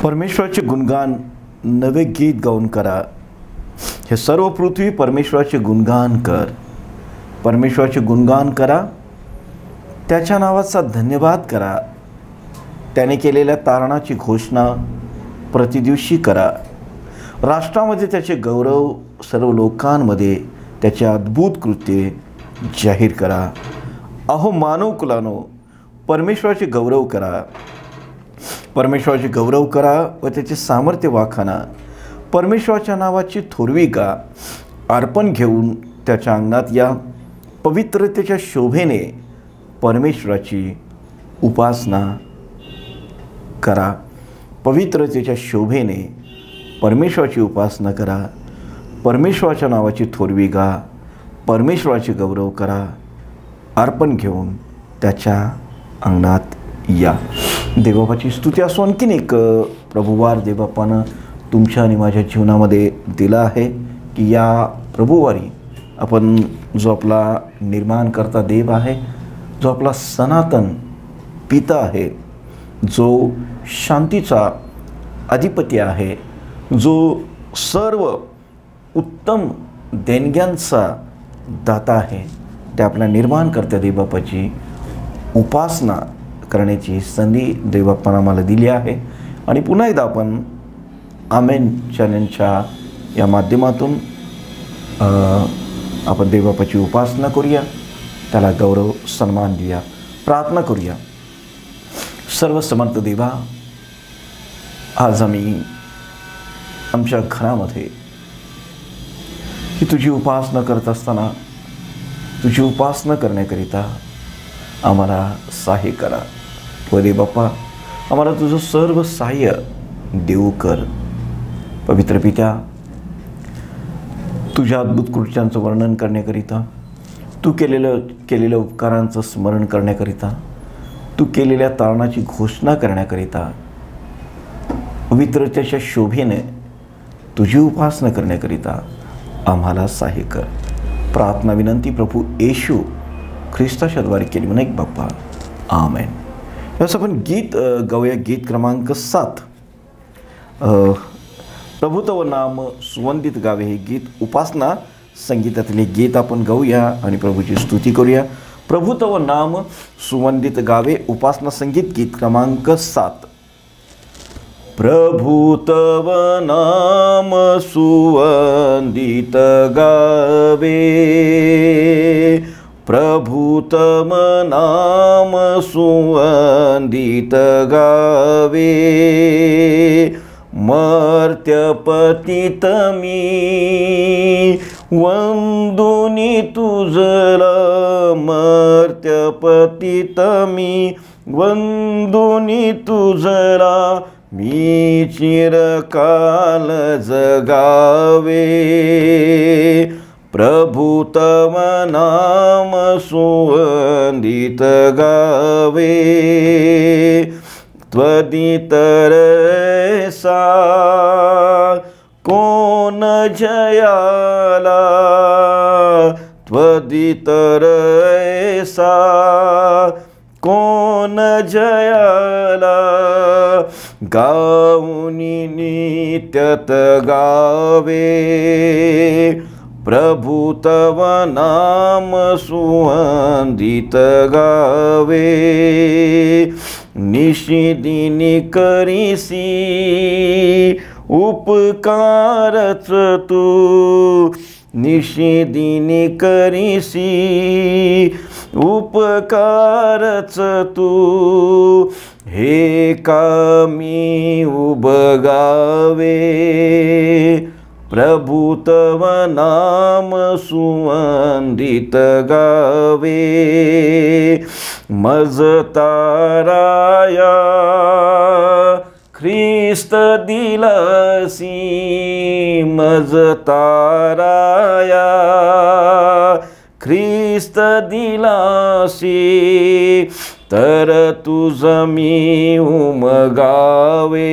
परमेश्वराचे गुणगान नवे गीत गाऊन करा. हे सर्व पृथ्वी परमेश्वराचे गुणगान कर. परमेश्वराचे गुणगान करा. त्याच्या नावाचा धन्यवाद करा. त्याने केलेल्या तारणाची घोषणा प्रतिदिवशी करा. राष्ट्रामध्ये त्याचे गौरव, सर्व लोकांमध्ये त्याचे अद्भुत कृत्ये जाहीर करा. अहो मानव कुलानो, परमेश्वराचे गौरव करा. परमेश्वराचे गौरव करा व त्याचे सामर्थ्य वाखाणा. परमेश्वराच्या नावाची थोरवी गा. अर्पण घेऊन त्याच्या अंगणात या. पवित्रतेच्या शोभेने परमेश्वराची उपासना करा. पवित्रतेच्या शोभेने परमेश्वराची उपासना करा. परमेश्वराच्या नावाची थोरवी गा. परमेश्वराचे गौरव करा. अर्पण घेऊन त्याच्या अंगणात या. देवबापाची स्तुती असो. आणखीन एक प्रभुवार देवबापानं तुमच्या आणि माझ्या जीवनामध्ये दिला आहे की या प्रभुवारी आपण जो आपला निर्माण करता देव आहे, जो आपला सनातन पिता आहे, जो शांतीचा अधिपती आहे, जो सर्व उत्तम देणग्यांचा दाता आहे, त्या आपल्या निर्माणकर्त्या देवबापाची उपासना करण्याची संधी देवबापानं आम्हाला दिली आहे. आणि पुन्हा एकदा आपण आमेन चॅनलच्या या माध्यमातून आपण देवबापाची उपासना करूया. त्याला गौरव सन्मान देऊया. प्रार्थना करूया. सर्वसमर्थ देवा, आज आम्ही आमच्या घरामध्ये ही तुझी उपासना करत असताना तुझी उपासना करण्याकरिता आम्हाला सहाय्य करा. व देवबापा, आम्हाला तुझं सर्व सहाय्य देऊ कर. पवित्र पित्या, तुझ्या अद्भुत कृत्यांचं वर्णन करण्याकरिता, तू केलेल्या उपकारांचं स्मरण करण्याकरिता, तू केलेल्या तारणाची घोषणा करण्याकरिता, पवित्रतेच्या शोभेने तुझी उपासना करण्याकरिता आम्हाला सहाय्य कर. प्रार्थना विनंती प्रभू येशू ख्रिस्ताच्या द्वारे केली म्हणून एक बाप्पा. आमेन. याचं आपण गीत गाऊया. गीत क्रमांक 7. प्रभू तव नाम सुवंदित गावे हे गीत उपासना संगीतातले गीत आपण गाऊया आणि प्रभूची स्तुती करूया. प्रभू तव नाम सुवंदित गावे उपासना संगीत गीत क्रमांक 7. प्रभु तव नाम सुवंदित गावे, प्रभु तव नाम सुवंदित गावे, मर्त्य पतित मी वंदुनी तुझला, मर्त्य पतित मी वंदुनी तुझला, मी चिरकाल जगावे, प्रभु तव नाम सुवंदित गावे, त्वदितर सा कोण जयाला, त्वदितर सा कोण जयाला, गाऊनी नित्यत गावे, प्रभु तव नाम सुवंदित गावे, निशिदिनी करीसी उपकारच तू, निशिदिनी करीसी उपकारच तू, हे कामी उबगावे, प्रभु तव नाम सुवंदित गावे, मज ताराया ख्रिस्त दिलासी, मज ताराया ख्रिस्त दिलासी, तर तुझ मी उमगावे,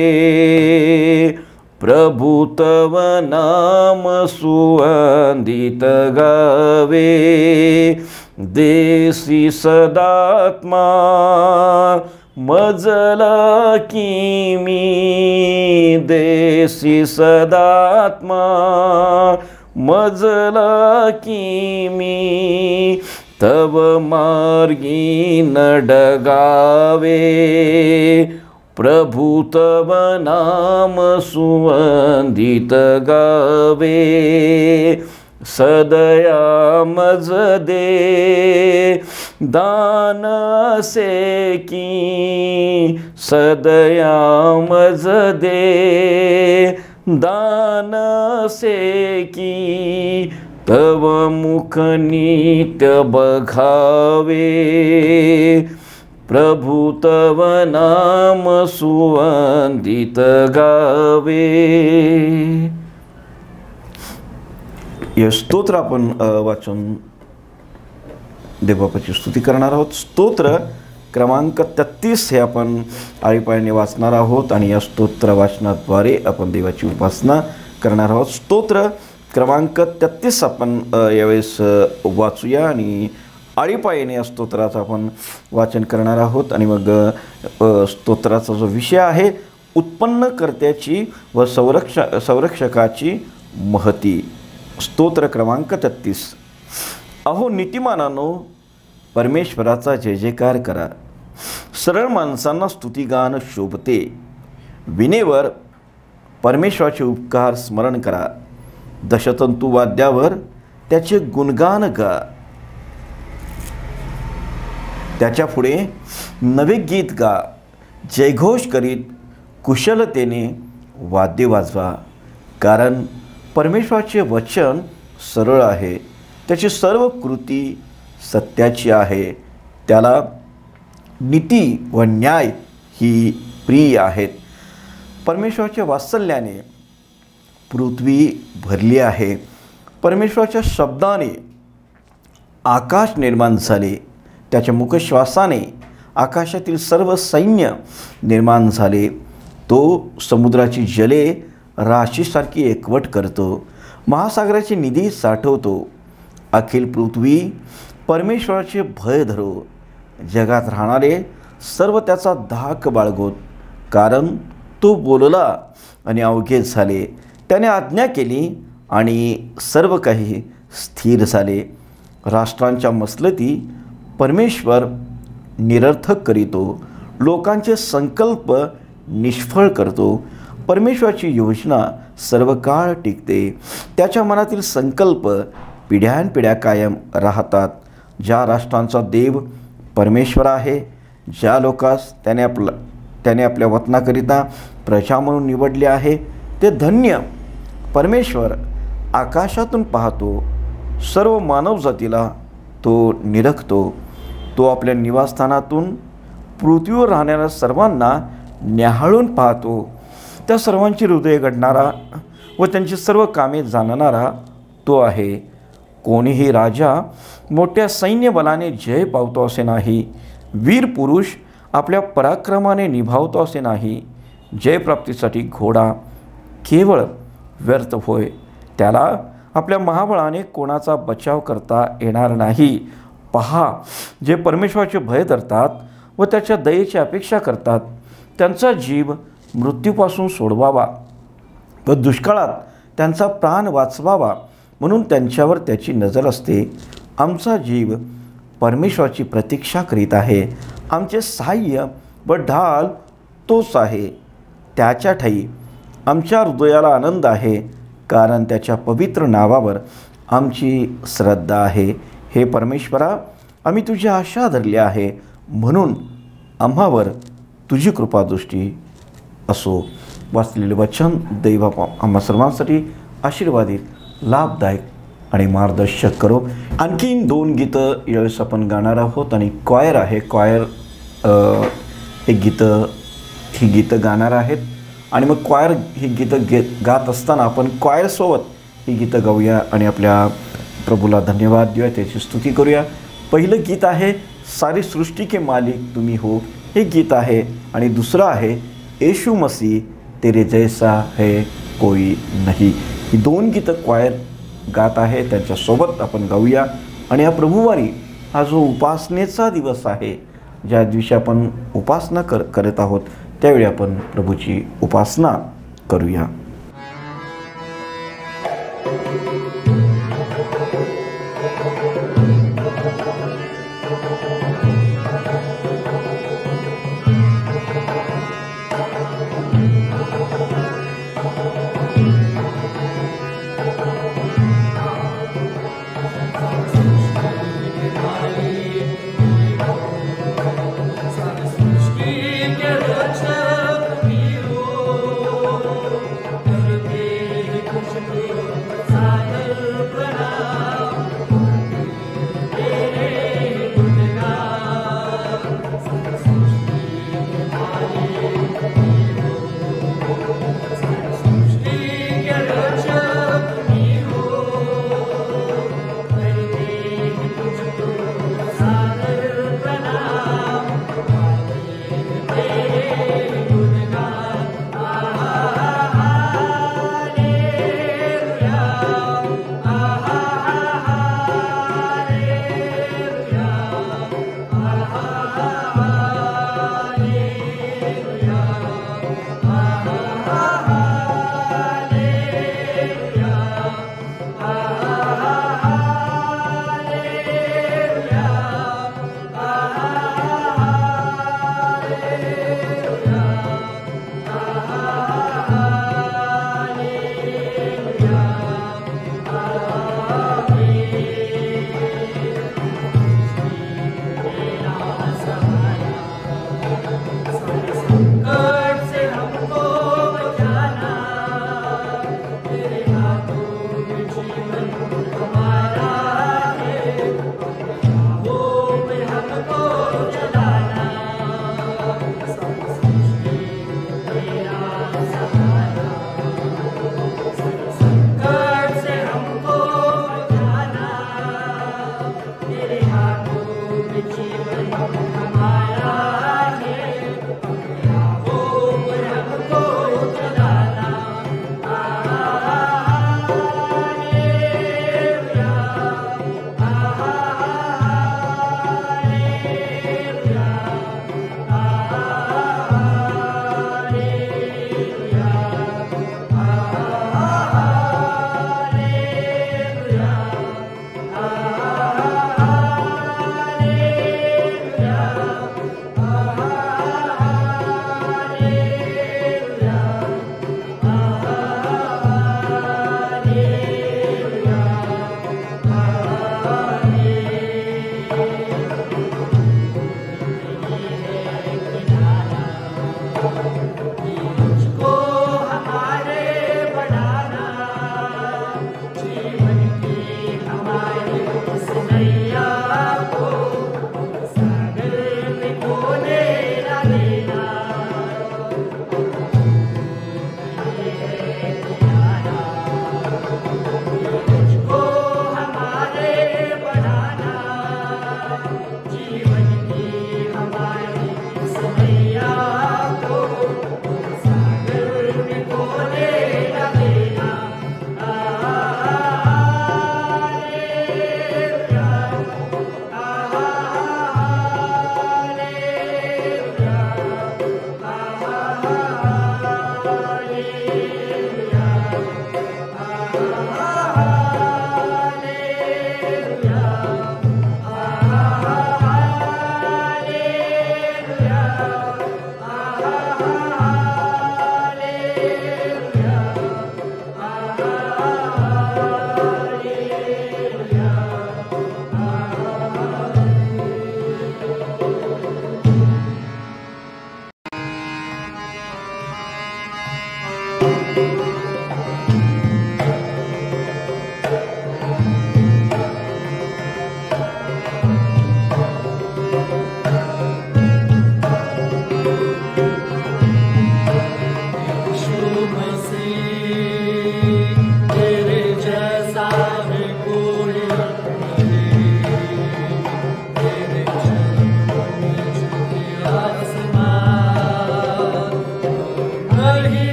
प्रभु तव नाम सुवंदित गावे, देसी सदात्मा मजला की मी देसी सदात्मा, मजला की मी तव मार्गी न डगावे, प्रभु तव नाम सुवंदित गावे, सदया मज दे दान से की, सदया मज दे दान से की, तव मुख नित्य बघावे, प्रभु तव नाम सुवंदित गावे. हे स्तोत्र आपण वाचून देवबापाची स्तुती करणार आहोत. स्तोत्र क्रमांक 33 हे आपण आळीपाळीने वाचणार आहोत आणि या स्तोत्र वाचनाद्वारे आपण देवाची उपासना करणार आहोत. स्तोत्र क्रमांक 33 आपण यावेळेस वाचूया आणि आळीपाळीने या स्तोत्राचं आपण वाचन करणार आहोत. आणि मग स्तोत्राचा जो विषय आहे उत्पन्नकर्त्याची व संरक्षकाची महती. स्तोत्र क्रमांक 33. अहो नीतिमानानो परमेश्वराचा जय जयकार करा, सरळ माणसांना स्तुतिगान शोभते. विनेवर परमेश्वराचे उपकार स्मरण करा, दशतंतू वाद्यावर त्याचे गुणगान गा. त्याच्या पुढे नवे गीत गा, जयघोष करीत कुशलतेने वाद्य वाजवा. कारण परमेश्वराचे वचन सरळ आहे, त्याची सर्व कृती सत्याची आहे. त्याला नीती व न्याय ही प्रिय आहेत. परमेश्वराच्या वात्सल्याने पृथ्वी भरली आहे. परमेश्वराच्या शब्दाने आकाश निर्माण झाले, त्याच्या मुखश्वासाने आकाशातील सर्व सैन्य निर्माण झाले. तो समुद्राची जले राशीसारखी एकवट करतो, महासागराची निधी साठवतो. अखिल पृथ्वी परमेश्वराचे भय धरो, जगात राहणारे सर्व त्याचा धाक बाळगोत. कारण तो बोलला आणि अवघे झाले, त्याने आज्ञा केली आणि सर्व काही स्थिर झाले. राष्ट्रांच्या मसलती परमेश्वर निरर्थक करीतो, लोकांचे संकल्प निष्फळ करतो. परमेश्वराची योजना सर्व काळ टिकते, त्याच्या मनातील संकल्प पिढ्यानपिढ्या कायम राहतात. ज्या राष्ट्रांचा देव परमेश्वर आहे, ज्या लोकांस त्याने आपल्या वतनाकरिता प्रजा म्हणून निवडले आहे, ते धन्य. परमेश्वर आकाशातून पाहतो, सर्व मानवजातीला तो निरखतो. तो आपल्या निवासस्थानातून पृथ्वीवर राहणाऱ्या सर्वांना न्याहाळून पाहतो. त्या सर्वांची हृदय घडणारा व त्यांची सर्व कामे जाणणारा तो आहे. कोणीही राजा मोठ्या सैन्यबलाने जय पावतो असे नाही, वीर पुरुष आपल्या पराक्रमाने निभावतो असे नाही. जयप्राप्तीसाठी घोडा केवळ व्यर्थ होय, त्याला आपल्या महाबळाने कोणाचा बचाव करता येणार नाही. पहा, जे परमेश्वराचे भय धरतात व त्याच्या दयेची अपेक्षा करतात, त्यांचा जीव मृत्यूपासून सोडवावा व दुष्काळात त्यांचा प्राण वाचवावा म्हणून त्यांच्यावर त्याची नजर असते. आमचा जीव परमेश्वराची प्रतीक्षा करीत आहे. आमचे सहाय्य व ढाल तोच आहे. त्याच्या ठाई आमच्या हृदयाला आनंद आहे, कारण त्याच्या पवित्र नावावर आमची श्रद्धा आहे. हे परमेश्वरा, आम्ही तुझी आशा धरली आहे, म्हणून आम्हावर तुझी कृपादृष्टी असो. वाचलेले वचन दैवबापा आम्हा सर्वांसाठी आशीर्वादित, लाभदायक आणि मार्गदर्शक करो. आणखीन 2 गीतं यावेळेस आपण गाणार आहोत आणि क्वायर आहे. क्वायर ही गीतं गाणार आहेत आणि मग क्वायर ही गीतं गात असताना आपण क्वायरसोबत ही गीतं गाऊया आणि आपल्या प्रभूला धन्यवाद देऊया, त्याची स्तुती करूया. पहिलं गीत आहे सारी सृष्टी के मालिक तुम्ही हो, हे गीत आहे. आणि दुसरं आहे येशू मसीह तेरे जैसा है कोई नहीं. ही 2 गीतं क्वायर गात आहे, त्यांच्यासोबत आपण गाऊया. आणि हा प्रभुवारी हा जो उपासनेचा दिवस आहे, ज्या दिवशी आपण उपासना करत आहोत त्यावेळी आपण प्रभूची उपासना करूया.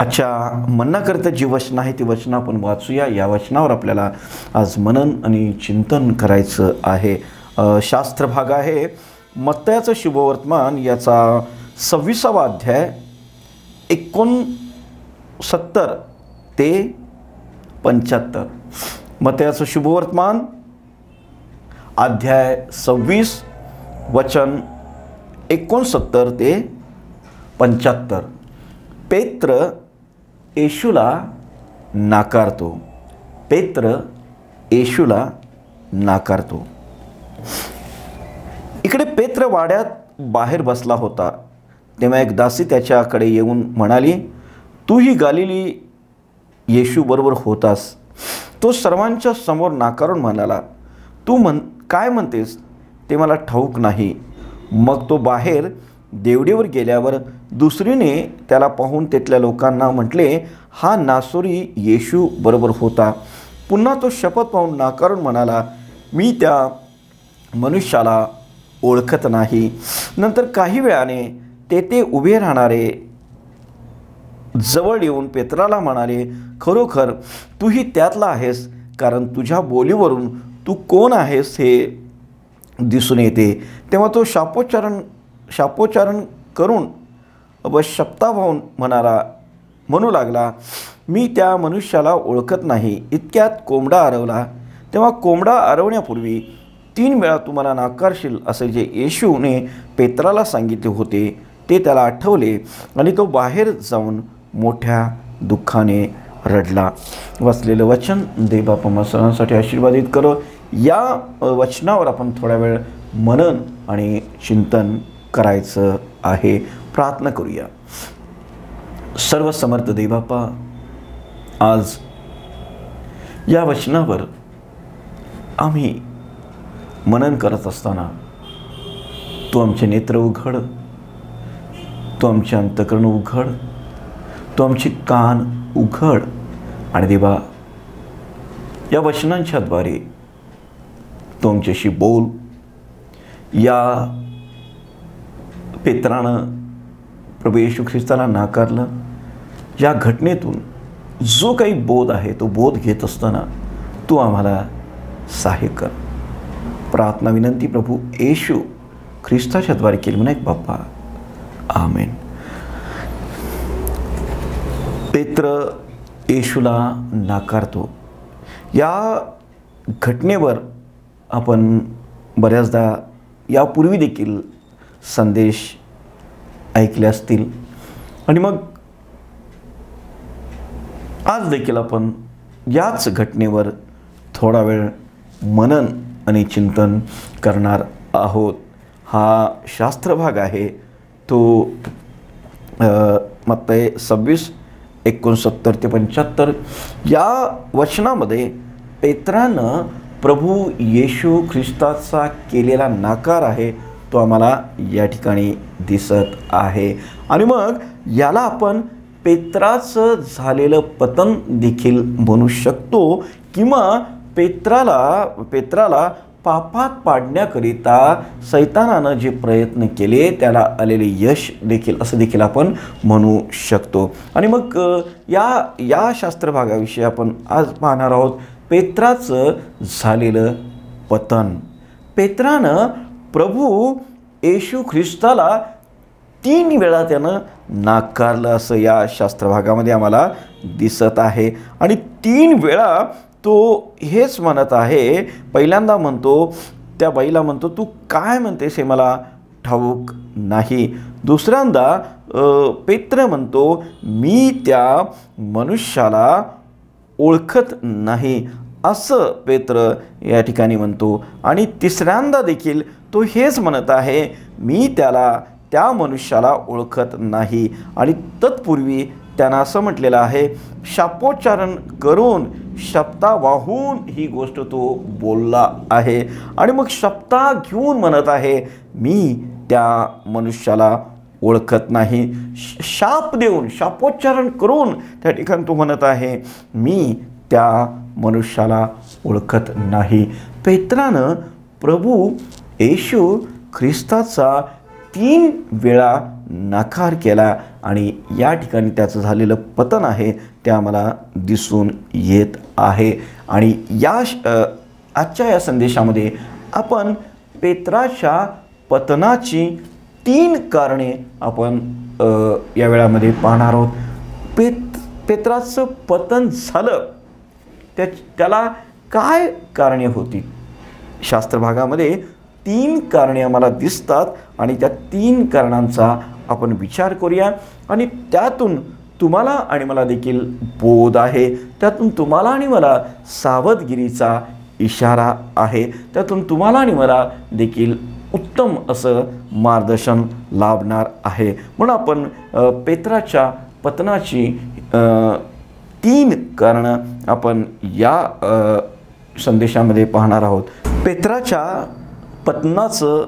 आजच्या मननाकरता जी वचनं आहे ती वचनं आपण वाचूया. या वचनावर आपल्याला आज मनन आणि चिंतन करायचं आहे. शास्त्र भाग आहे मत्तयाचं शुभवर्तमान याचा 26वा अध्याय 69 ते 75. मत्तयाचं शुभवर्तमान अध्याय 26 वचन 69 ते 75. पेत्र येशूला नाकारतो. पेत्र येशूला नाकारतो. इकडे पेत्र वाड्यात बाहेर बसला होता. तेव्हा एक दासी त्याच्याकडे येऊन म्हणाली, तू ही गालिली येशू बरोबर होतास. तो सर्वांच्या समोर नाकारून म्हणाला, तू काय म्हणतेस ते मला ठाऊक नाही. मग तो बाहेर देवडीवर गेल्यावर दुसरीने त्याला पाहून तिथल्या लोकांना म्हटले, हा नासोरी येशू बरोबर होता. पुन्हा तो शपथ पाहून नाकारून म्हणाला, मी त्या मनुष्याला ओळखत नाही. नंतर काही वेळाने तेथे उभे राहणारे जवळ येऊन पेत्राला म्हणाले, खरोखर तूही त्यातला आहेस, कारण तुझ्या बोलीवरून तू कोण आहेस हे दिसून येते. तेव्हा तो शापोच्चारण करून व शपथा पाहून म्हणू लागला, मी त्या मनुष्याला ओळखत नाही. इतक्यात कोंबडा आरवला. तेव्हा कोंबडा आरवण्यापूर्वी 3 वेळा तुम्हाला नाकारशील असे जे येशूने पेत्राला सांगितले होते ते त्याला आठवले आणि तो बाहेर जाऊन मोठ्या दुःखाने रडला. वाचलेलं वचन देवबापा सर्वांसाठी आशीर्वादित करो. या वचनावर आपण थोडा वेळ मनन आणि चिंतन करायचं आहे. प्रार्थना करूया. सर्वसमर्थ देवबापा, आज या वचनावर आम्ही मनन करत असताना तू आमचे नेत्र उघड, तू आमचे अंतःकरण उघड, तू आमचे कान उघड आणि देवा या वचनांच्याद्वारे तू आमच्याशी बोल. या पेत्रानं प्रभू येशू ख्रिस्ताला नाकारलं. या घटनेतून जो काही बोध आहे तो बोध घेत असताना तू आम्हाला सहाय्य कर. प्रार्थना विनंती प्रभू येशू ख्रिस्ताच्या द्वारे केली म्हणून एक बाप्पा, आमेन. पेत्र येशूला नाकारतो. या घटनेवर आपण बऱ्याचदा यापूर्वी देखील संदेश ऐकले असतील आणि मग आज देखील आपण याच घटनेवर थोडा वेळ मनन आणि चिंतन करणार आहोत. हा शास्त्र भाग आहे तो मत्तय 26 69 ते 75. या वचनामध्ये पेत्रानं प्रभू येशू ख्रिस्ताचा केलेला नाकार आहे तो आम्हाला या ठिकाणी दिसत आहे. आणि मग याला आपण पेत्राचं झालेलं पतन देखील म्हणू शकतो किंवा पेत्राला पापात पाडण्याकरिता सैतानानं जे प्रयत्न केले त्याला आलेले यश देखील असं देखील आपण म्हणू शकतो. आणि मग या शास्त्रभागाविषयी आपण आज पाहणार आहोत पेत्राचं झालेलं पतन. पेत्रानं प्रभू येशू ख्रिस्ताला 3 वेळा त्यानं नाकारलं असं या शास्त्रभागामध्ये आम्हाला दिसत आहे. आणि 3 वेळा तो हेच म्हणत आहे. पहिल्यांदा म्हणतो, त्या बाईला म्हणतो, तू काय म्हणतेस हे मला ठाऊक नाही. दुसऱ्यांदा पेत्र म्हणतो मी त्या मनुष्याला ओळखत नाही असं पेत्र या ठिकाणी म्हणतो. आणि तिसऱ्यांदा देखील तो हेच म्हणत आहे मी त्या मनुष्याला ओळखत नाही. आणि तत्पूर्वी त्यानं असं म्हटलेलं आहे शापोच्चारण करून शपथा वाहून ही गोष्ट तो बोलला आहे. आणि मग शपथा घेऊन म्हणत आहे मी त्या मनुष्याला ओळखत नाही. शाप देऊन शापोच्चारण करून त्या ठिकाणी तो म्हणत आहे मी त्या मनुष्याला ओळखत नाही. पेत्रानं प्रभू येशू ख्रिस्ताचा 3 वेळा नकार केला आणि या ठिकाणी त्याचं झालेलं पतन आहे ते आम्हाला दिसून येत आहे. आणि आजच्या या संदेशामध्ये आपण पेत्राच्या पतनाची 3 कारणे आपण या वेळामध्ये पाहणार आहोत. पेत्राचं पतन झालं त्याला काय कारणे होती. शास्त्रभागामध्ये 3 कारणे आम्हाला दिसतात आणि त्या 3 कारणांचा आपण विचार करूया. आणि त्यातून तुम्हाला आणि मला देखील बोध आहे, त्यातून तुम्हाला आणि मला सावधगिरीचा इशारा आहे, त्यातून तुम्हाला आणि मला देखील उत्तम असं मार्गदर्शन लाभणार आहे. म्हणून आपण पेत्राच्या पतनाची 3 कारणं आपण या संदेशामध्ये पाहणार आहोत. पेत्राच्या पतनाचं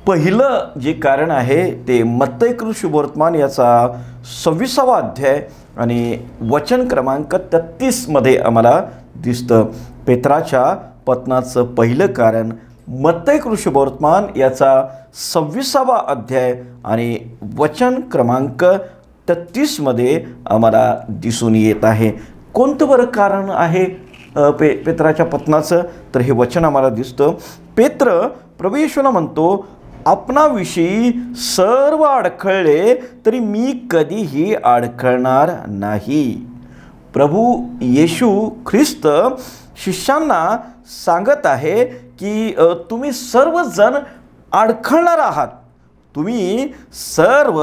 पहिलं जे कारण आहे ते मत्तई शुभवर्तमान याचा 26वा अध्याय आणि वचन क्रमांक 33 मध्ये आम्हाला दिसतं. पेत्राच्या पतनाचं पहिलं कारण मत्तई शुभवर्तमान याचा 26वा अध्याय आणि वचन क्रमांक 33 मध्ये आम्हाला दिसून येत आहे. कोणतं बरं कारण आहे पेत्राच्या पतनाचं? तर हे वचन आम्हाला दिसतं. पेत्र प्रभू येशूला म्हणतो आपणाविषयी सर्व अडखळले तरी मी कधीही अडखळणार नाही. प्रभू येशू ख्रिस्त शिष्यांना सांगत आहे की तुम्ही सर्वजण अडखळणार आहात, तुम्ही सर्व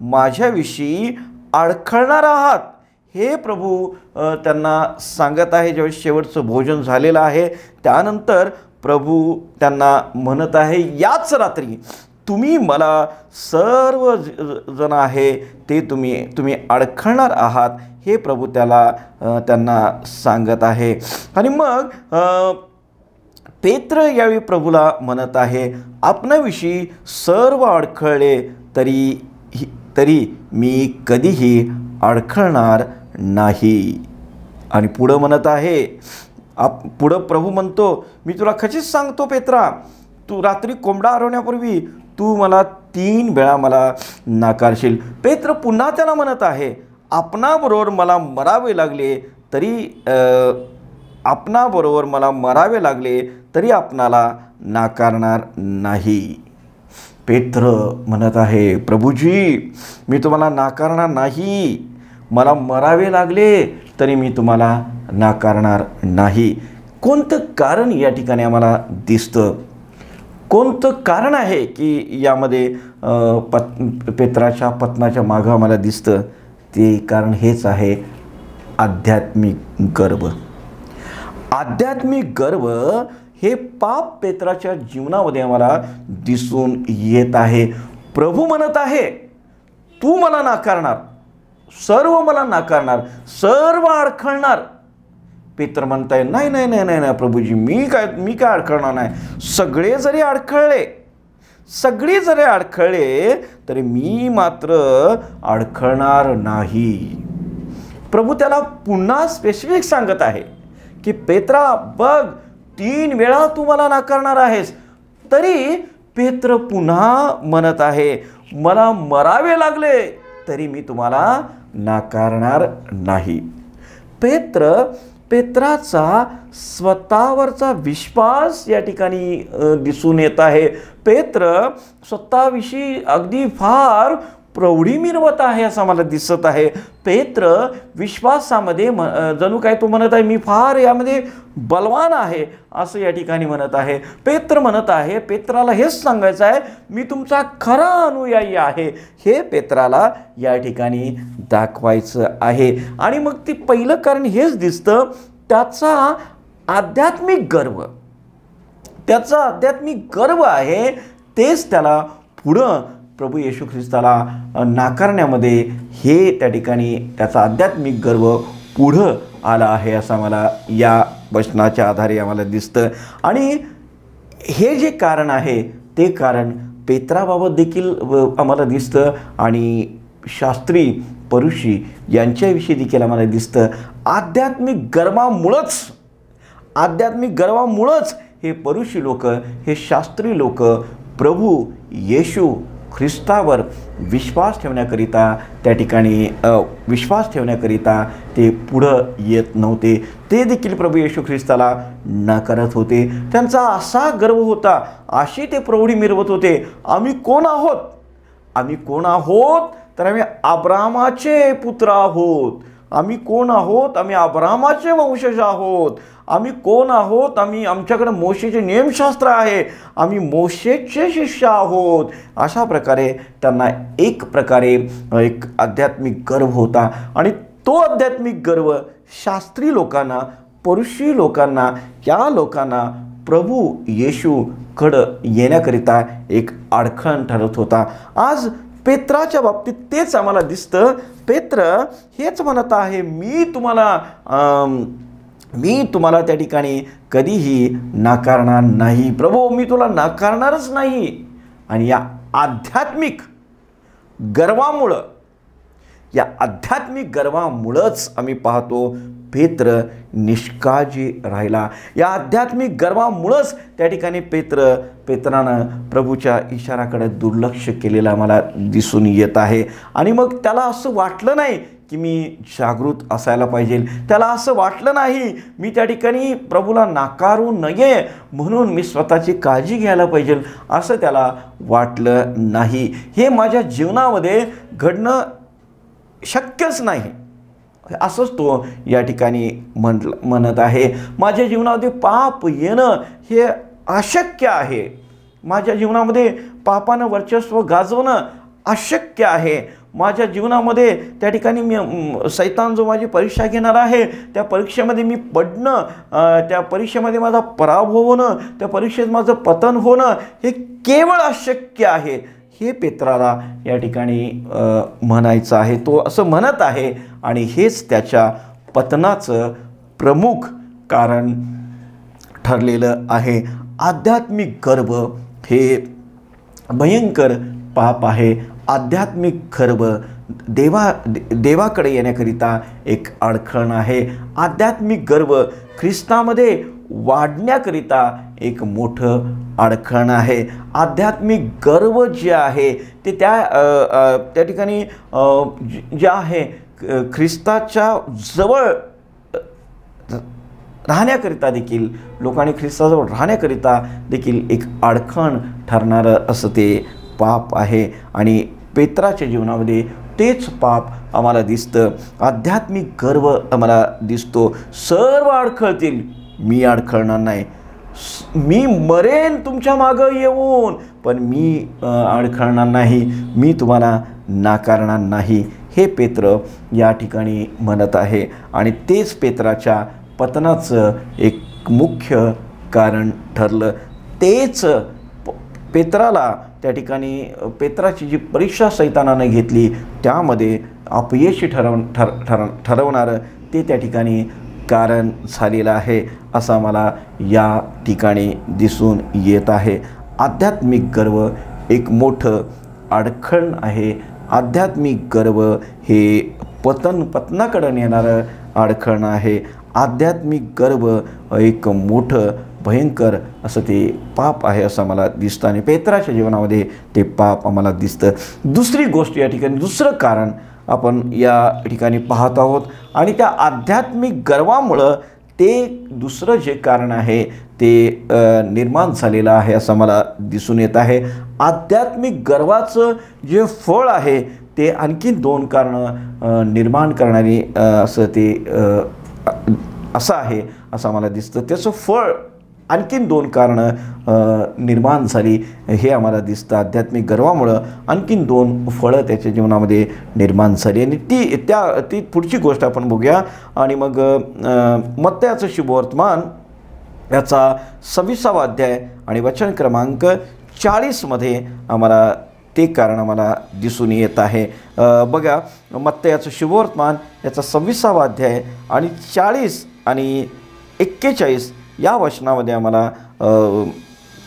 माझ्याविषयी अडखळणार आहात. हे प्रभू त्यांना सांगत आहे. ज्यावेळी शेवटचं भोजन झालेलं आहे त्यानंतर प्रभू त्यांना म्हणत आहे याच रात्री तुम्ही मला सर्व जण आहे ते तुम्ही अडखळणार आहात, हे प्रभू त्यांना सांगत आहे. आणि मग पेत्र यावेळी प्रभूला म्हणत आहे आपणाविषयी सर्व अडखळले तरी मी कधीही अडखळणार नाही. आणि पुढं म्हणत आहे पुढं प्रभू म्हणतो मी तुला खचित सांगतो पेत्रा, तू रात्री कोंबडा हरवण्यापूर्वी तू मला 3 वेळा मला नाकारशील. पेत्र पुन्हा त्याला म्हणत आहे आपणाबरोबर मला मरावे लागले तरी आपणाला नाकारणार नाही. पेत्र म्हणत आहे प्रभूजी मी तुम्हाला नाकारणार नाही, मला मरावे लागले तरी मी तुम्हाला नाकारणार नाही. कोणतं कारण या ठिकाणी आम्हाला दिसतं? कोणतं कारण आहे की यामध्ये पेत्राच्या पतनाच्या मागं आम्हाला दिसतं? ते कारण हेच आहे आध्यात्मिक गर्व. आध्यात्मिक गर्व हे पाप पेत्राच्या जीवनामध्ये आम्हाला दिसून येत आहे. प्रभू म्हणत आहे तू मला नाकारणार, सर्व मला नाकारणार, सर्व अडखळणार. पेत्र म्हणताय नाही नाही नाही नाही नाही प्रभूजी मी काय अडखळणार नाही. सगळे जरी अडखळले तरी मी मात्र अडखळणार नाही. प्रभू त्याला पुन्हा स्पेसिफिक सांगत आहे की पेत्रा बघ 3 वेळा तू मला नाकारणार आहेस. तरी पेत्र पुन्हा म्हणत आहे मला मरावे लागले तरी मी तुम्हाला नाकारणार नाही. पेत्राचा स्वतःवरचा विश्वास या ठिकाणी दिसून येत आहे. पेत्र स्वतःविषयी अगदी फार प्रौढी मिरवत आहे असं मला दिसत आहे. पेत्र विश्वासामध्ये जणू काय तो म्हणत आहे, मी फार यामध्ये बलवान आहे असं या ठिकाणी म्हणत आहे. पेत्र म्हणत आहे, पेत्राला हेच सांगायचं आहे, मी तुमचा खरा अनुयायी आहे, हे पेत्राला या ठिकाणी दाखवायचं आहे. आणि मग ती पहिलं कारण हेच दिसतं, त्याचा आध्यात्मिक गर्व आहे. तेच त्याला पुढं प्रभू येशू ख्रिस्ताला नाकारण्यामध्ये हे त्या ठिकाणी त्याचा आध्यात्मिक गर्व पुढं आला आहे असं मला या वचनाच्या आधारे आम्हाला दिसतं. आणि हे जे कारण आहे ते कारण पेत्राबाबत देखील आम्हाला दिसतं आणि शास्त्री परुषी यांच्याविषयी देखील आम्हाला दिसतं. आध्यात्मिक गर्वामुळंच हे परुषी लोक, हे शास्त्री लोक प्रभू येशू ख्रिस्तावर विश्वास ठेवण्याकरिता ते पुढं येत नव्हते. ते देखील प्रभू येशू ख्रिस्ताला नाकारत होते. त्यांचा असा गर्व होता, अशी ते प्रौढी मिरवत होते, आम्ही कोण आहोत तर आम्ही अब्रामाचे पुत्र आहोत. आम्ही कोण आहोत? आम्ही अब्रामाचे वंशज आहोत. आम्ही कोण आहोत? आमच्याकडे मोशेचे नियमशास्त्र आहे, आम्ही मोशेचे शिष्य आहोत. अशा प्रकारे त्यांना एक आध्यात्मिक गर्व होता. आणि तो आध्यात्मिक गर्व शास्त्री लोकांना, परुषी लोकांना, या लोकांना प्रभू येशूकडं येण्याकरिता एक अडखण ठरत होता. आज पेत्राच्या बाबतीत तेच आम्हाला दिसतं. पेत्र हेच म्हणत आहे, मी तुम्हाला त्या ठिकाणी कधीही नाकारणार नाही. प्रभू, मी तुला नाकारणारच नाही. आणि या आध्यात्मिक गर्वामुळंच आम्ही पाहतो पेत्र निष्काळजी राहिला. या आध्यात्मिक गर्वामुळंच त्या ठिकाणी पेत्रानं प्रभूच्या इशाराकडे दुर्लक्ष केलेलं आम्हाला दिसून येत आहे. आणि मग त्याला असं वाटलं नाही की मी जागृत असायला पाहिजे. त्याला असं वाटलं नाही मी त्या ठिकाणी प्रभूला नाकारू नये म्हणून मी स्वतःची काळजी घ्यायला पाहिजे, असं त्याला वाटलं नाही. हे माझ्या जीवनामध्ये घडणं शक्यच नाही असंच तो या ठिकाणी म्हणत आहे. माझ्या जीवनामध्ये पाप येणं हे अशक्य आहे. माझ्या जीवनामध्ये पापानं वर्चस्व गाजवणं अशक्य आहे. माझ्या जीवनामध्ये त्या ठिकाणी सैतान जो माझी परीक्षा घेणार आहे, त्या परीक्षेमध्ये मी पडणं, त्या परीक्षेमध्ये माझा पराभव होणं, त्या परीक्षेत माझं पतन होणं हे केवळ अशक्य आहे, हे पेत्राला या ठिकाणी म्हणायचं आहे. तो असं म्हणत आहे आणि हेच त्याच्या पतनाचं प्रमुख कारण ठरलेलं आहे. आध्यात्मिक गर्व हे भयंकर पाप आहे. आध्यात्मिक गर्व देवाकडे येण्याकरिता एक अडखण आहे. आध्यात्मिक गर्व ख्रिस्तामध्ये वाढण्याकरिता एक मोठं अडखण आहे. आध्यात्मिक गर्व जे आहे ते त्या ठिकाणी जे आहे ख्रिस्ताच्या जवळ राहण्याकरिता देखील, लोकांनी ख्रिस्ताजवळ राहण्याकरिता देखील एक अडखण ठरणारं असं ते पाप आहे. आणि पेत्राच्या जीवनामध्ये तेच पाप आम्हाला दिसतं. आध्यात्मिक गर्व आम्हाला दिसतो. सर्व अडखळतील, मी अडखळणार नाही. मी मरेन तुमच्या मागं येऊन, पण मी अडखळणार नाही. मी तुम्हाला नाकारणार नाही, हे पेत्र या ठिकाणी म्हणत आहे. आणि तेच पेत्राच्या पतनाचं एक मुख्य कारण ठरलं. तेच पेत्राला त्या ठिकाणी पेत्राची जी परीक्षा सैतानाने घेतली त्यामध्ये अपयशी ठरवणारं ते त्या ठिकाणी कारण झालेलं आहे असं मला या ठिकाणी दिसून येत आहे. आध्यात्मिक गर्व एक मोठं अडखण आहे. आध्यात्मिक गर्व हे पतनाकडे नेणारं अडखण आहे. आध्यात्मिक गर्व एक मोठं भयंकर असं ते पाप आहे असं मला दिसतं आणि पेत्राच्या जीवनामध्ये ते पाप आम्हाला दिसतं. दुसरी गोष्ट या ठिकाणी, दुसरं कारण आपण या ठिकाणी पाहत आहोत आणि त्या आध्यात्मिक गर्वामुळं ते दुसरं जे कारण आहे ते निर्माण झालेलं आहे असं मला दिसून येत आहे. आध्यात्मिक गर्वाचं जे फळ आहे ते आणखीन 2 कारणं निर्माण करणारी असं ते असं आहे असं आम्हाला दिसतं. त्याचं फळ आणखीन 2 कारणं निर्माण झाली हे आम्हाला दिसतं. आध्यात्मिक गर्वामुळं आणखीन 2 फळं त्याच्या जीवनामध्ये निर्माण झाली आणि ती पुढची गोष्ट आपण बघूया. आणि मग मत्तयाचं शुभवर्तमान याचा 26वा अध्याय आणि वचन क्रमांक 40 मध्ये आम्हाला ते कारण आम्हाला दिसून येत आहे. बघा, मत्तयाचं शुभवर्तमान याचा 26वा अध्याय आणि 40 आणि 41 या वचनामध्ये आम्हाला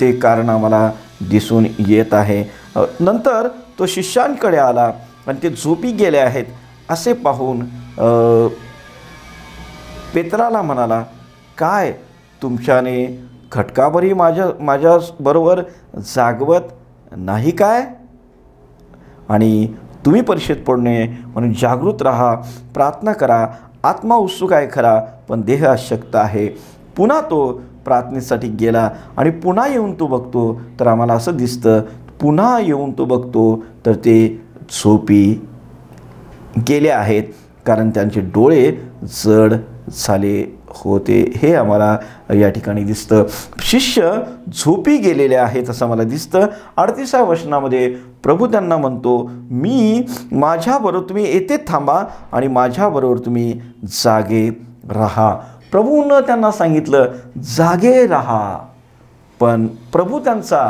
ते कारण आम्हाला दिसून येत आहे. नंतर तो शिष्यांकडे आला आणि ते झोपी गेले आहेत असे पाहून पेत्राला म्हणाला, काय तुमच्याने खटकाभरही माझ्याबरोबर जागवत नाही काय? आणि तुम्ही परीक्षेत पडू नये म्हणून जागृत राहा, प्रार्थना करा. आत्मा उत्सुक आहे खरा, पण देह अशक्त आहे. पुन्हा तो प्रार्थनेसाठी गेला आणि पुन्हा येऊन तो बघतो तर आम्हाला असं दिसतं, पुन्हा येऊन तो बघतो तर ते झोपी गेले आहेत, कारण त्यांचे डोळे जड झाले होते. हे आम्हाला या ठिकाणी दिसतं. शिष्य झोपी गेलेले आहेत असं मला दिसतं. 38व्या वचनामध्ये प्रभू त्यांना म्हणतो, मी माझ्याबरोबर तुम्ही येथे थांबा आणि माझ्याबरोबर तुम्ही जागे राहा. प्रभूनं त्यांना सांगितलं जागे राहा, पण प्रभू त्यांचा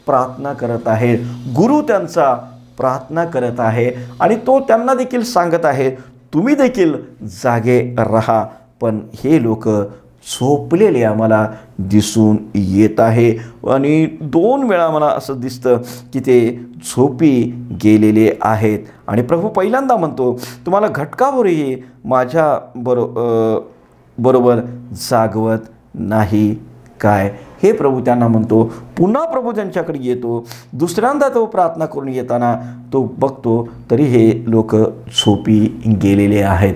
प्रार्थना करत आहे, गुरु त्यांचा प्रार्थना करत आहे आणि तो त्यांना देखील सांगत आहे तुम्ही देखील जागे राहा. पण हे लोक झोपलेले आम्हाला दिसून येत आहे आणि 2 वेळा मला असं दिसतं की ते झोपी गेलेले आहेत. आणि प्रभू पहिल्यांदा म्हणतो तुम्हाला घटकावरही माझ्या बरोबर जागवत नाही काय? हे प्रभू त्यांना म्हणतो. पुन्हा प्रभू त्यांच्याकडे येतो. दुसऱ्यांदा तो प्रार्थना करून येताना तो बघतो तरी हे लोक झोपी गेलेले आहेत.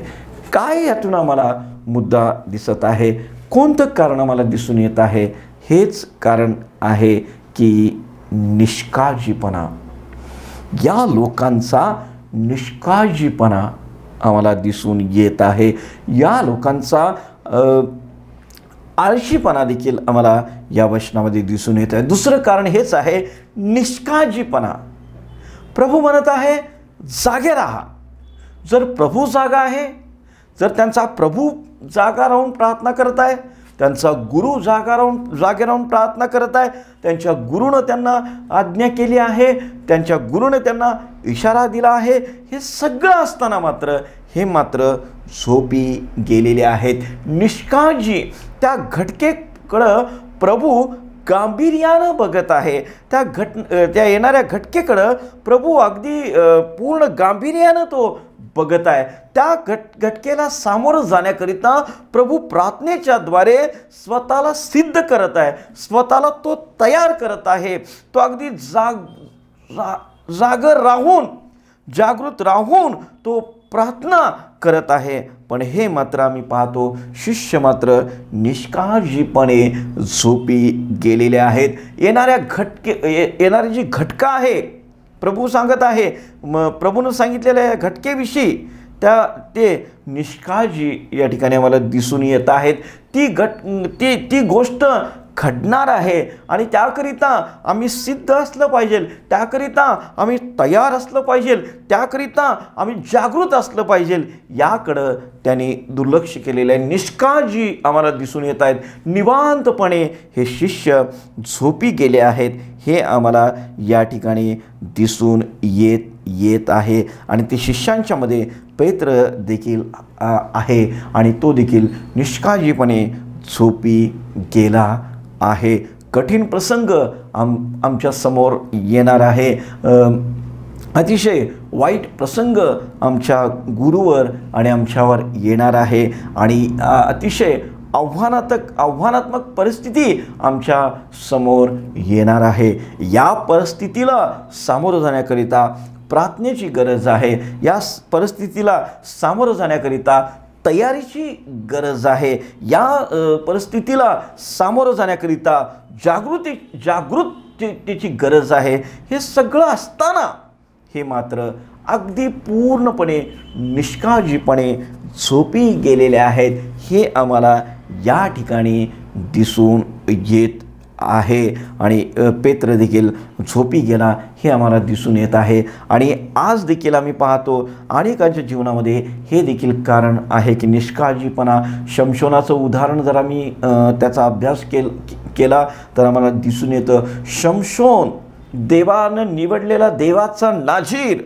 काय यातून आम्हाला मुद्दा दिसत आहे? कोणतं कारण आम्हाला दिसून येत आहे? हेच कारण आहे की निष्काळजीपणा. या लोकांचा निष्काळजीपणा आम्हाला दिसून येत आहे. या लोकांचा आळशीपणा देखील आम्हाला या वचनामध्ये दिसून येत आहे. दुसरं कारण हेच आहे निष्काळजीपणा. प्रभू म्हणत आहे जागे राहा. जर प्रभू जागा आहे, जर त्यांचा प्रभू जागा राहून प्रार्थना करत आहे, त्यांचा गुरु जागे राहून प्रार्थना करत आहे, त्यांच्या गुरुनं त्यांना आज्ञा केली आहे, त्यांच्या गुरुने त्यांना इशारा दिला आहे, हे सगळं असताना मात्र हे मात्र झोपी गेलेले आहेत. निष्काळजी. त्या घटकेकडं प्रभू गांभीर्यानं बघत आहे. त्या येणाऱ्या घटकेकडं प्रभू अगदी पूर्ण गांभीर्यानं तो बघत आहे. त्या घटकेला सामोरं जाण्याकरिता प्रभू प्रार्थनेच्या द्वारे स्वतःला सिद्ध करत आहे, स्वतःला तो तयार करत आहे. तो अगदी जागर राहून, जागृत राहून तो प्रार्थना करत आहे. पण हे मात्र आम्ही पाहतो शिष्य मात्र निष्काळजीपणे झोपी गेलेले आहेत. येणारी जी घटका आहे, प्रभू सांगत आहे, प्रभूनं सांगितलेल्या घटकेविषयी ते निष्काळजी या ठिकाणी आम्हाला दिसून येत आहेत. ती गोष्ट घडणार आहे आणि त्याकरिता आम्ही सिद्ध असलं पाहिजे, त्याकरिता आम्ही तयार असलं पाहिजे, त्याकरिता आम्ही जागृत असलं पाहिजे. याकडं त्यांनी दुर्लक्ष केलेलं आहे. निष्काळजी आम्हाला दिसून येत आहेत. निवांतपणे हे शिष्य झोपी गेले आहेत हे आम्हाला या ठिकाणी दिसून येत आहे. आणि ते शिष्यांच्यामध्ये पेत्र देखील आहे आणि तो देखील निष्काळजीपणे झोपी गेला आहे. कठीण प्रसंग आमच्या समोर येणार आहे. अतिशय वाईट प्रसंग आमच्या गुरुवर आणि आमच्यावर येणार आहे आणि अतिशय आव्हानात्मक परिस्थिती आमच्या समोर येणार आहे. या परिस्थितीला सामोरं जाण्याकरिता प्रार्थनेची गरज आहे. या परिस्थितीला सामोरं जाण्याकरिता तयारीची गरज आहे. या परिस्थितीला सामोरं जाण्याकरिता जागृतीची गरज आहे. हे सगळं असताना हे मात्र अगदी पूर्णपणे निष्काळजीपणे झोपी गेलेले आहेत हे आम्हाला या ठिकाणी दिसून येत आहे. आणि पेत्र देखील झोपी गेला हे आम्हाला दिसून येत आहे. आणि आज देखील आम्ही पाहतो अनेकांच्या जीवनामध्ये हे देखील कारण आहे की निष्काळजीपणा. शमशोनाचं उदाहरण जर आम्ही त्याचा अभ्यास केला तर आम्हाला दिसून येतं शमशोन देवानं निवडलेला देवाचा नाजीर,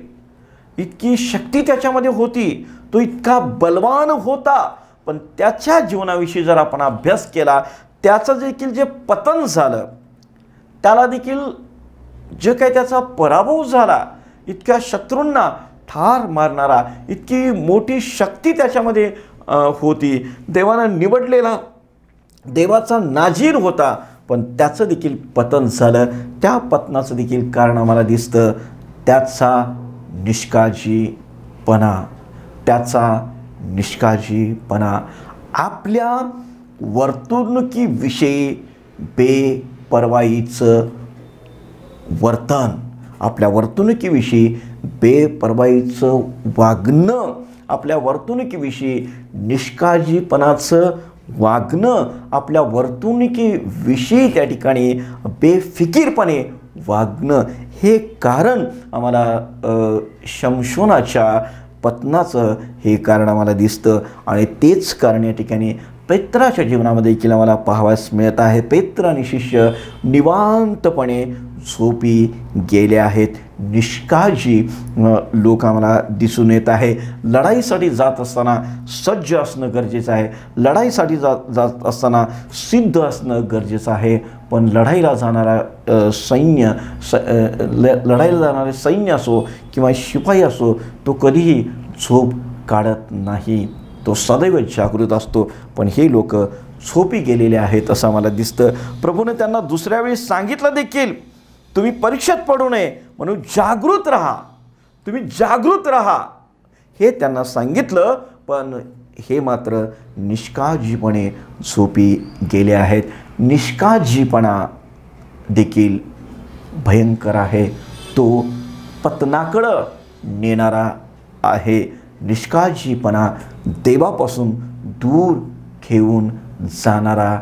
इतकी शक्ती त्याच्यामध्ये होती, तो इतका बलवान होता, पण त्याच्या जीवनाविषयी जर आपण अभ्यास केला त्याचं देखील जे पतन झालं, त्याला देखील जे काही त्याचा पराभव झाला, इतक्या शत्रूंना ठार मारणारा इतकी मोठी शक्ती त्याच्यामध्ये होती, देवानं निवडलेला देवाचा नाजीर होता, पण त्याचं देखील पतन झालं. त्या पतनाचं देखील कारण आम्हाला दिसतं त्याचा निष्काळजीपणा. आपल्या वर्तणुकीविषयी बेपर्वाईचं वर्तन, आपल्या वर्तणुकीविषयी बेपर्वाईचं वागणं, आपल्या वर्तणुकीविषयी निष्काळजीपणाचं वागणं, आपल्या वर्तणुकीविषयी त्या ठिकाणी बेफिकीरपणे वागणं, हे कारण आम्हाला शमशोनाच्या पतनाचं हे कारण आम्हाला दिसतं. आणि तेच कारण या ठिकाणी पेत्राच्या जीवनामध्ये देखील आम्हाला पाहावयास मिळत आहे. पेत्र आणि शिष्य निवांतपणे झोपी गेले आहेत. निष्काळजी लोक आम्हाला दिसून येत आहे. लढाईसाठी जात असताना सज्ज असणं गरजेचं आहे, लढाईसाठी जात असताना सिद्ध असणं गरजेचं आहे, पण लढाईला जाणारे सैन्य असो किंवा शिपाई असो, तो कधीही झोप काढत नाही, तो सदैव जागृत असतो. पण हे लोक झोपी गेलेले आहेत असं आम्हाला दिसतं. प्रभूने त्यांना दुसऱ्या वेळी सांगितलं देखील, तुम्ही परीक्षेत पडू नये म्हणून जागृत राहा, तुम्ही जागृत राहा हे त्यांना सांगितलं, पण हे मात्र निष्काळजीपणे झोपी गेले आहेत. निष्काळजीपणा देखील भयंकर आहे, तो पतनाकडं नेणारा आहे. निष्काळजीपणा देवापासून दूर घेऊन जाणारा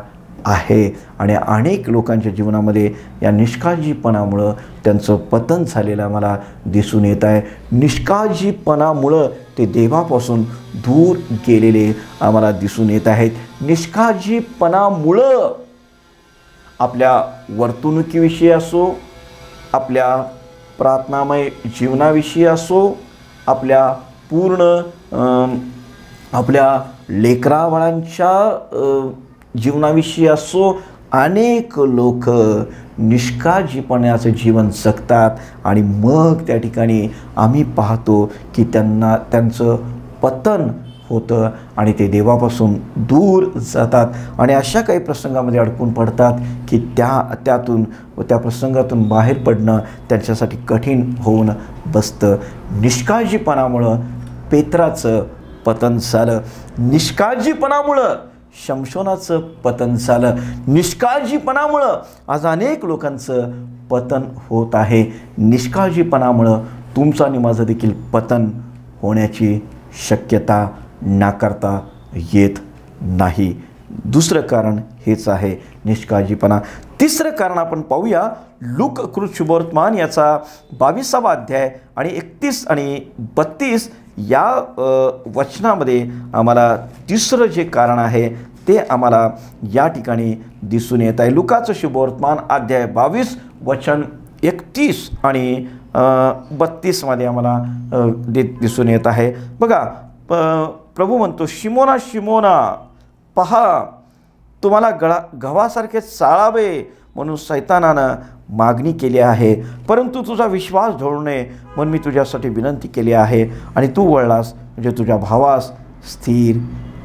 आहे. आणि अनेक लोकांच्या जीवनामध्ये या निष्काळजीपणामुळं त्यांचं पतन झालेलं आम्हाला दिसून येत आहे. निष्काळजीपणामुळं ते देवापासून दूर गेलेले आम्हाला दिसून येत आहेत. निष्काळजीपणामुळं आपल्या वर्तणुकीविषयी असो, आपल्या प्रार्थनामय जीवनाविषयी असो, आपल्या पूर्ण आपल्या लेकराबाळांच्या जीवनाविषयी असो, अनेक लोक निष्काळजीपणाचं जीवन जगतात. आणि मग त्या ठिकाणी आम्ही पाहतो की त्यांचं पतन होतं आणि ते देवापासून दूर जातात. आणि अशा काही प्रसंगामध्ये अडकून पडतात की त्या प्रसंगातून बाहेर पडणं त्यांच्यासाठी कठीण होऊन बसतं. निष्काळजीपणामुळं पेत्राचं पतन झालं, निष्काळजीपणामुळं शमशोनाचं पतन झालं, निष्काळजीपणामुळं आज अनेक लोकांचं पतन होत आहे. निष्काळजीपणामुळं तुमचं आणि माझं देखील पतन होण्याची शक्यता नाकारता येत नाही. दुसरं कारण हेच आहे, निष्काळजीपणा. तिसरं कारण आपण पाहूया, लूक शुभवर्तमान याचा 22वा अध्याय आणि 31 आणि 32 या वचनामध्ये आम्हाला तिसरं जे कारण आहे ते आम्हाला या ठिकाणी दिसून येत आहे. लुकाचं शुभवर्तमान अध्याय 22 वचन 31 आणि 32 मध्ये आम्हाला दिसून येत आहे. बघा, प्रभू म्हणतो, शिमोना शिमोना, पहा, तुम्हाला गव्हासारखे चाळावे म्हणून सैतानानं मागणी केली आहे, परंतु तुझा विश्वास ढळू नये म्हणून मी तुझ्यासाठी विनंती केली आहे. आणि तू वळलास म्हणजे तुझ्या भावास स्थिर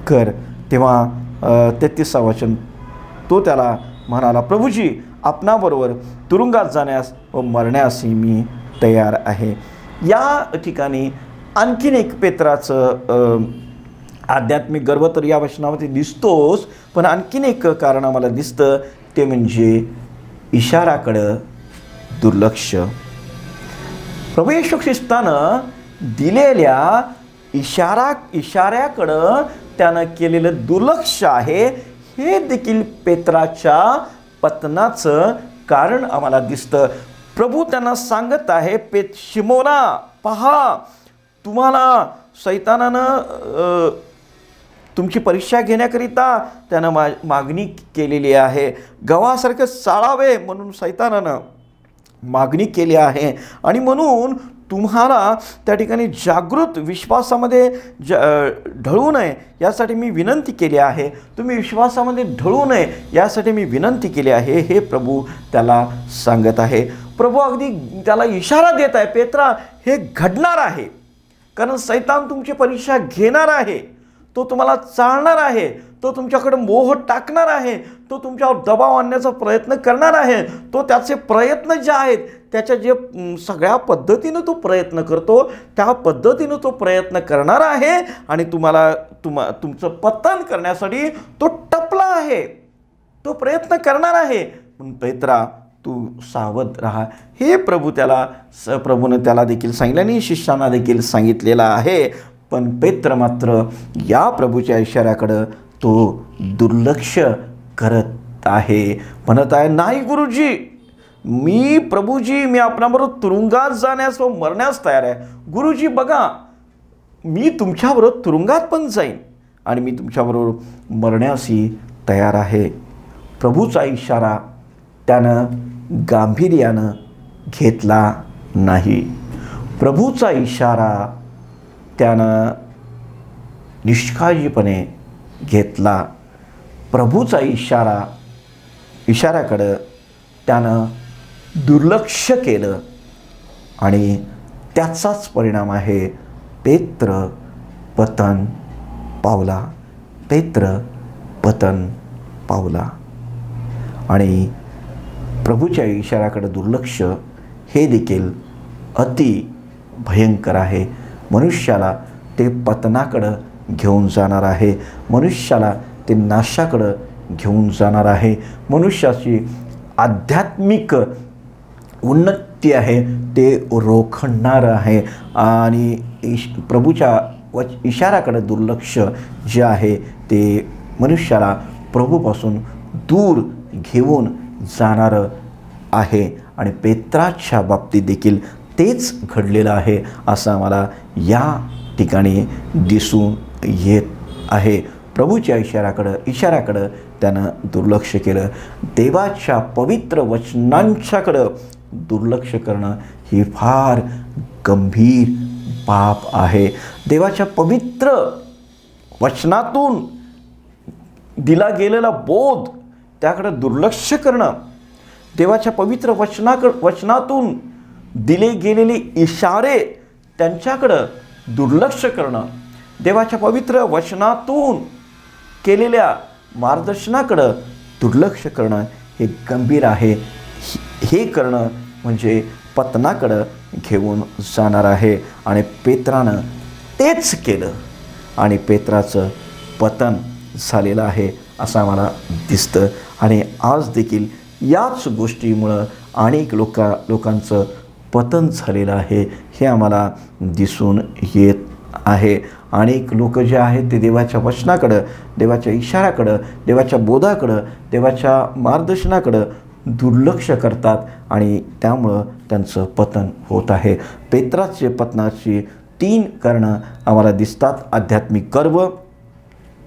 कर. तेव्हा 33 वचन, तो त्याला म्हणाला, प्रभूजी, आपणाबरोबर तुरुंगात जाण्यास व मरण्यासही मी तयार आहे. या ठिकाणी आणखीन एक पेत्राचं आध्यात्मिक गर्व तर या वचनामध्ये दिसतोच, पण आणखीन एक कारण आम्हाला दिसतं, ते म्हणजे इशाराकडं दुर्लक्ष. प्रभू येशू ख्रिस्तानं दिलेल्या इशाऱ्याकडं त्यानं केलेलं दुर्लक्ष आहे, हे देखील पेत्राच्या पतनाचं कारण आम्हाला दिसतं. प्रभू त्यांना सांगत आहे, शिमोना पहा, तुम्हाला सैतानानं तुमची परीक्षा घेण्याकरिता त्यानं मागणी केलेली आहे. गव्हासारखं चाळावे म्हणून सैतानानं मागणी केली आहे. आणि म्हणून तुम्हाला त्या ठिकाणी जागृत विश्वासामध्ये ढळू नये यासाठी मी विनंती केली आहे. तुम्ही विश्वासामध्ये ढळू नये यासाठी मी विनंती केली आहे, हे प्रभू त्याला सांगत आहे. प्रभू अगदी त्याला इशारा देत आहे, पेत्रा हे घडणार आहे, कारण सैतान तुमची परीक्षा घेणार आहे, तो तुम्हाला चालणार आहे, तो तुमच्याकडे मोह टाकणार आहे, तो तुमच्यावर दबाव आणण्याचा प्रयत्न करणार आहे. तो त्याचे प्रयत्न जे आहेत त्याच्या जे सगळ्या पद्धतीनं तो प्रयत्न करतो त्या पद्धतीनं तो प्रयत्न करणार आहे आणि तुमचं पतन करण्यासाठी तो टपला आहे, तो प्रयत्न करणार आहे. पण पेत्रा तू सावध राहा, हे प्रभूने त्याला देखील सांगितलं आणि शिष्यांना देखील सांगितलेलं आहे. पण पेत्र मात्र या प्रभूच्या इशाऱ्याकडं तो दुर्लक्ष करत आहे, म्हणत आहे, नाही गुरुजी, मी आपणाबरोबर तुरुंगात जाण्यास व मरण्यास तयार आहे. गुरुजी बघा, मी तुमच्याबरोबर तुरुंगात पण जाईन आणि मी तुमच्याबरोबर मरण्यासही तयार आहे. प्रभूचा इशारा त्यानं गांभीर्यानं घेतला नाही. प्रभूचा इशारा त्यानं निष्काळजीपणे घेतला. प्रभूचा इशाऱ्याकडं त्यानं दुर्लक्ष केलं आणि त्याचाच परिणाम आहे पेत्र पतन पावला. आणि प्रभूच्या इशाऱ्याकडे दुर्लक्ष हे देखील अति भयंकर आहे. मनुष्याला ते पतनाकडं घेऊन जाणार आहे, मनुष्याला ते नाशाकडं घेऊन जाणार आहे. मनुष्याची आध्यात्मिक उन्नती आहे ते रोखणार आहे. आणि प्रभूच्या इशाऱ्याकडे दुर्लक्ष जे आहे ते मनुष्याला प्रभूपासून दूर घेऊन जाणारं आहे. आणि पेत्राच्या बाबतीत देखील तेच घडलेलं आहे असं आम्हाला या ठिकाणी दिसून येत आहे. प्रभूच्या इशाऱ्याकडं त्यानं दुर्लक्ष केलं. देवाच्या पवित्र वचनांच्याकडं दुर्लक्ष करणं ही फार गंभीर पाप आहे. देवाच्या पवित्र वचनातून दिला गेलेला बोध त्याकडं दुर्लक्ष करणं, देवाच्या पवित्र वचनातून दिले गेलेले इशारे त्यांच्याकडं दुर्लक्ष करणं, देवाच्या पवित्र वचनातून केलेल्या मार्गदर्शनाकडं दुर्लक्ष करणं हे गंभीर आहे. हे करणं म्हणजे पतनाकडं घेऊन जाणार आहे. आणि पेत्रानं तेच केलं आणि पेत्राचं पतन झालेलं आहे असं आम्हाला दिसतं. आणि आज देखील याच गोष्टीमुळं अनेक लोकांचं पतन झालेलं आहे हे आम्हाला दिसून येत आहे. अनेक लोक जे आहेत ते देवाच्या वचनाकडं, देवाच्या इशाऱ्याकडं, देवाच्या बोधाकडं, देवाच्या मार्गदर्शनाकडं दुर्लक्ष करतात आणि त्यामुळं त्यांचं पतन होत आहे. पेत्राचे पतनाची 3 कारणं आम्हाला दिसतात: आध्यात्मिक गर्व,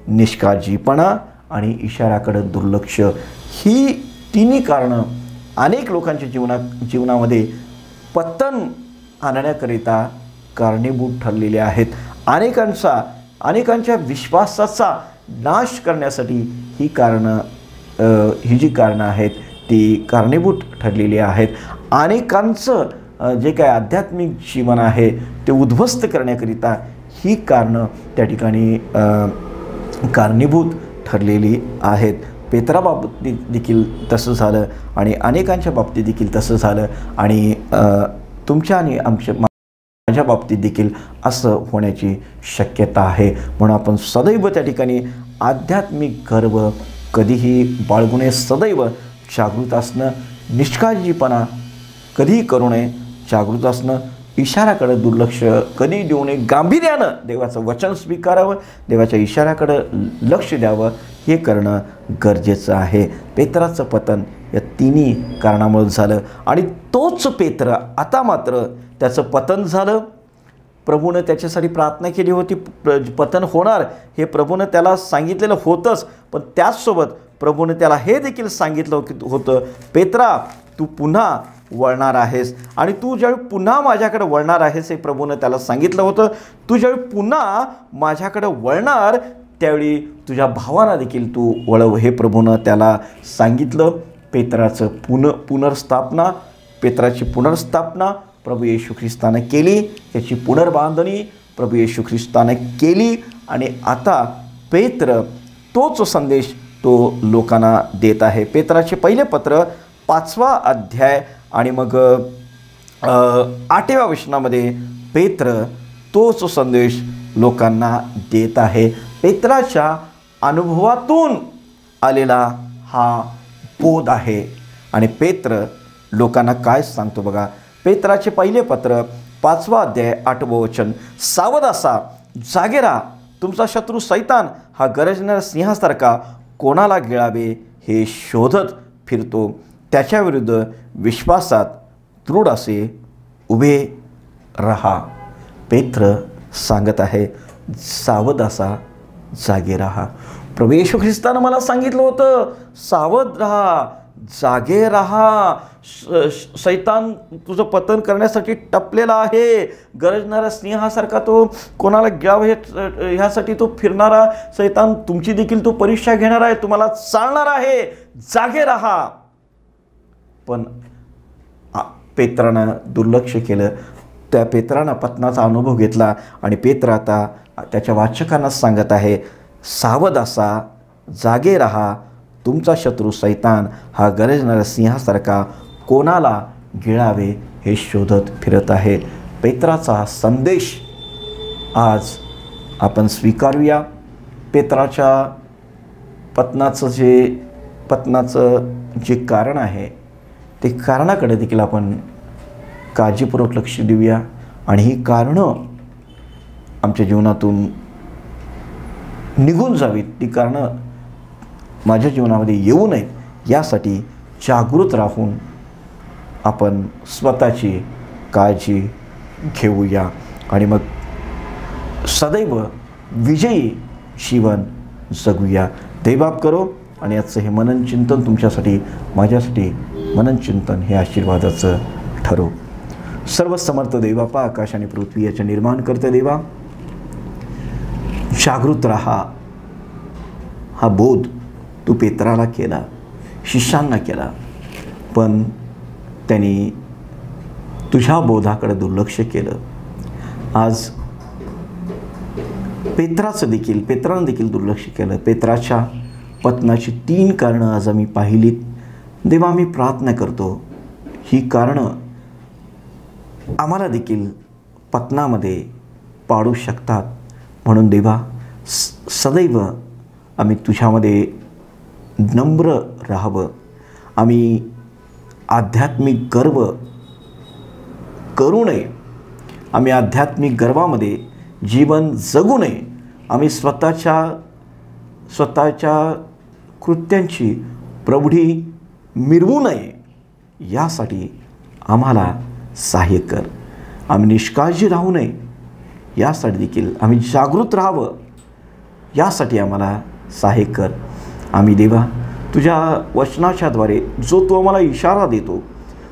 निष्काळजीपणा आणि इशाऱ्याकडं दुर्लक्ष. ही 3 कारणं अनेक लोकांच्या जीवनामध्ये पतन आणण्याकरिता कारणीभूत ठरलेले आहेत. अनेकांच्या विश्वासाचा नाश करण्यासाठी ही जी कारणं आहेत ती कारणीभूत ठरलेली आहेत. अनेकांचं जे काय आध्यात्मिक जीवन आहे ते उद्ध्वस्त करण्याकरिता ही कारणं त्या ठिकाणी कारणीभूत ठरलेली आहेत. पेत्राबाबतीत देखील तसं झालं आणि अनेकांच्या बाबतीत देखील तसं झालं आणि तुमच्या आणि माझ्या बाबतीत देखील असं होण्याची शक्यता आहे. म्हणून आपण सदैव त्या ठिकाणी आध्यात्मिक गर्व कधीही बाळगू नये. सदैव जागृत असणं, निष्काळजीपणा कधीही करू नये, जागृत असणं, इशाऱ्याकडे दुर्लक्ष कधी देऊ नये. गांभीर्यानं देवाचं वचन स्वीकारावं, देवाच्या इशाऱ्याकडं लक्ष द्यावं, हे करणं गरजेचं आहे. पेत्राचं पतन या तिन्ही कारणामुळे झालं आणि तोच पेत्र आता मात्र त्याचं पतन झालं. प्रभूनं त्याच्यासाठी प्रार्थना केली होती, पतन होणार हे प्रभूनं त्याला सांगितलेलं होतंच, पण त्याचसोबत प्रभूनं त्याला हे देखील सांगितलं होतं, पेत्रा तू पुन्हा वळणार आहेस आणि तू ज्यावेळी पुन्हा माझ्याकडे वळणार आहेस हे प्रभूनं त्याला सांगितलं होतं. तू ज्यावेळी पुन्हा माझ्याकडे वळणार त्यावेळी तुझ्या भावांना देखील तू वळव हे प्रभूनं त्याला सांगितलं. पेत्राची पुनर्स्थापना प्रभू येशू ख्रिस्तानं केली, त्याची पुनर्बांधणी प्रभू येशू ख्रिस्तानं केली आणि आता पेत्र तोच संदेश तो लोकांना देत आहे. पेत्राचे पहिले पत्र 5वा अध्याय आणि मग 8व्या वचनामध्ये पेत्र तोच संदेश लोकांना देत आहे. पेत्राच्या अनुभवातून आलेला हा बोध आहे आणि पेत्र लोकांना काय सांगतो बघा. पेत्राचे पहिले पत्र 5वा अध्याय 8वं वचन, सावध असा, जागे राहा, तुमचा शत्रू सैतान हा गरजणाऱ्या सिंहासारखा कोणाला गिळावे हे शोधत फिरतो. त्याच्याविरुद्ध विश्वासात दृढ असे उभे रहा. पेत्र सांगत आहे, सावध असा, जागे रहा. प्रभू येशू ख्रिस्तानं मला सांगितलं होतं, सावध रहा, जागे रहा. सैतान तुझं पतन करण्यासाठी टपलेला आहे. गरजणारा सिंहासारखा तो कोणाला गिळावं ह्यासाठी तो फिरणारा सैतान तुमची देखील तो परीक्षा घेणार आहे, तुम्हाला चालणार आहे. जागे रहा. पण पेत्रानं दुर्लक्ष केलं. त्या पेत्रानं पतनाचा अनुभव घेतला आणि पेत्र आता त्याच्या वाचकांना सांगत आहे, सावध असा, जागे रहा, तुमचा शत्रू सैतान हा गरजणाऱ्या सिंहासारखा कोणाला गिळावे हे शोधत फिरत आहे. पेत्राचा संदेश आज आपण स्वीकारूया. पेत्राच्या पतनाचं जे कारण आहे ते कारणाकडे देखील आपण काळजीपूर्वक लक्ष देऊया आणि ही कारणं आमच्या जीवनातून निघून जावीत, ती कारणं माझ्या जीवनामध्ये येऊ नये यासाठी जागृत राहून आपण स्वतःची काळजी घेऊया आणि मग सदैव विजयी जीवन जगूया. देवबाप करो आणि आजचं हे मनन चिंतन तुमच्यासाठी, माझ्यासाठी मनन चिंतन हे आशीर्वादाचं ठरो. सर्व समर्थ देवबापा, आकाश आणि पृथ्वी याचे निर्माण करते देवा, जागृत रहा. हा बोध तू पेत्राला केला, शिष्यांना केला, पण त्यांनी तुझ्या बोधाकडे दुर्लक्ष केलं. आज पेत्रानं देखील दुर्लक्ष केलं. पेत्राच्या पतनाची 3 कारणं आज आम्ही पाहिलीत. देवा, आम्ही प्रार्थना करतो ही कारणं आम्हाला देखील पतनामध्ये पाडू शकतात, म्हणून देवा सदैव आम्ही तुझ्यामध्ये नम्र राहावं. आम्ही आध्यात्मिक गर्व करू नये, आम्ही आध्यात्मिक गर्वामध्ये जीवन जगू नये, आम्ही स्वतःच्या कृत्यांची प्रौढी मिरवू नये, यासाठी आम्हाला सहाय्य कर. आम्ही निष्काळजी राहू नये यासाठी देखील आम्ही जागृत राहावं, यासाठी आम्हाला सहाय्य कर. आम्ही देवा तुझ्या वचनाच्याद्वारे जो तू आम्हाला इशारा देतो,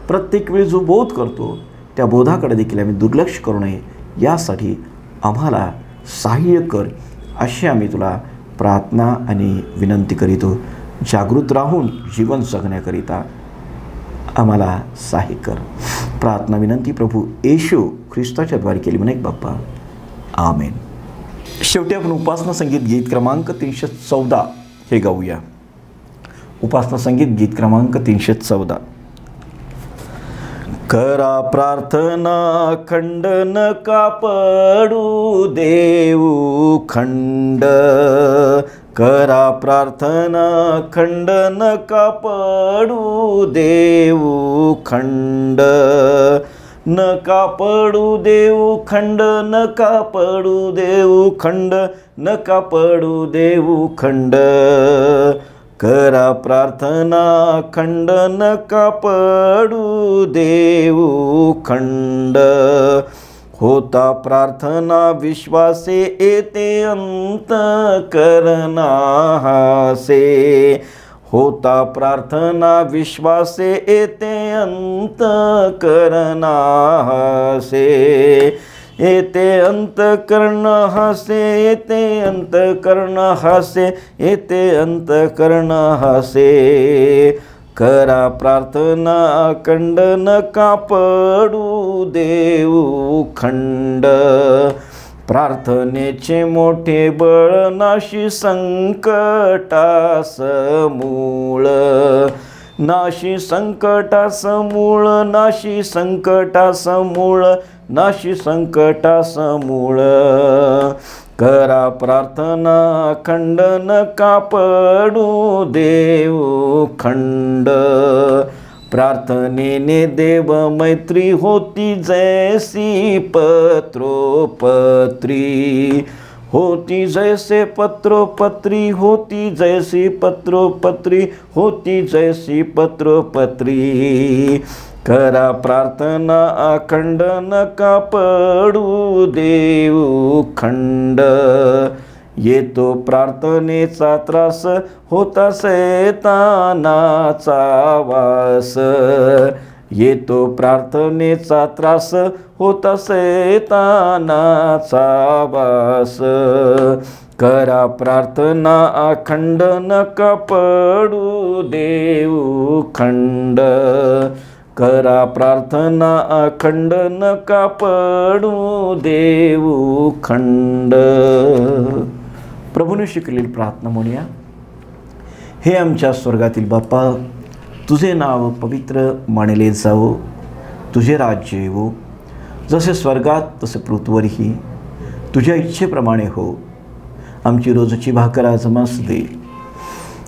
प्रत्येक वेळी जो बोध करतो, त्या बोधाकडे देखील आम्ही दुर्लक्ष करू नये यासाठी आम्हाला सहाय्य कर, अशी आम्ही तुला प्रार्थना आणि विनंती करीतो. जागृत राहून जीवन जगण्याकरिता आम्हाला सहाय्य कर. प्रार्थना विनंती प्रभू येशू ख्रिस्ताच्या द्वारे केली म्हणून बाप्पा, आमेन. शेवटी आपण उपासना संगीत गीत क्रमांक 314 हे गाऊया. उपासना संगीत गीत क्रमांक 314. करा प्रार्थना खंड नका पडू देऊ खंड, करा प्रार्थना खंड नका पडू देऊ खंड, नका पडू देऊ खंड, नका पडू देऊ खंड, नका पडू देऊ खंड. करा प्रार्थना खंड, नका पडू देऊ खंड. होता प्रार्थना विश्वासे, येते अंतःकरणा हासे. होता प्रार्थना विश्वासे, येते अंतःकरणा हासे. येते अंतःकरण हासे, येते अंतःकरण हासे, येते अंतःकरण हासे. करा प्रार्थना अखंड, नका पडू देऊ खंड. प्रार्थनेचे मोठे बळ, नाशी संकटास मूळ. नाशी संकटास मूळ, नाशी संकटास मूळ, नाशी संकटास मूळ. करा प्रार्थना अखंड, नका पडू देऊ खंड. प्रार्थनेने देव मैत्री, होती जैसी पत्रोपत्री. होती जैसे पत्रोपत्री, होती जैसी पत्रोपत्री, होती जैसी पत्रोपत्री. करा प्रार्थना अखंड, नका पडू देऊ खंड. येतो प्रार्थनेचा त्रास, होता शैतानाचा वास. येतो प्रार्थनेचा त्रास, होता शैतानाचा वास. करा प्रार्थना अखंड, नका पडू देऊ खंड. करा प्रार्थना अखंड, नका पडू देऊ खंड. प्रभूने शिकलेली प्रार्थना म्हणूया. हे आमच्या स्वर्गातील बाप्पा, तुझे नाव पवित्र मानले जावो. तुझे राज्य येवो. जसे स्वर्गात तसे पृथ्वीवरही तुझ्या इच्छेप्रमाणे हो. आमची रोजची भाकर आज आम्हास दे.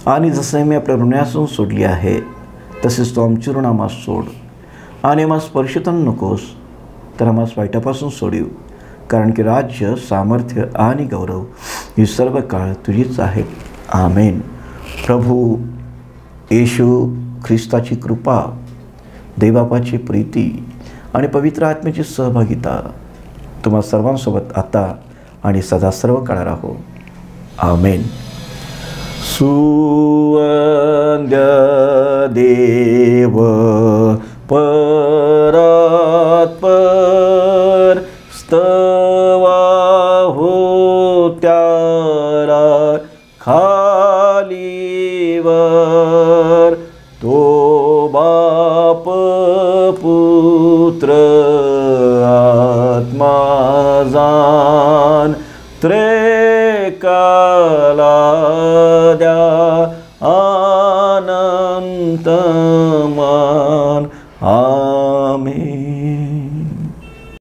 आणि जसे मी आपल्या ऋणासून सोडली आहे, तसेच तो आमची ऋण आम्हास सोड. आणि आम्हास स्पर्शित नकोस, तर आम्हास वाईटापासून सोडीव. कारण की राज्य, सामर्थ्य आणि गौरव ही सर्व काळ तुझीच आहे. आमेन. प्रभू येशू ख्रिस्ताची कृपा, देवबापाची प्रीती आणि पवित्र आत्म्याची सहभागिता तुम्हा सर्वांसोबत आता आणि सदा सर्व काळ राहो. आमेन. सुवंद्य देव परात्पर, स्तवा हो त्याला खालीवर. तो बाप पुत्र आत्मा जान, त्रेकाला द्या अनंत मान.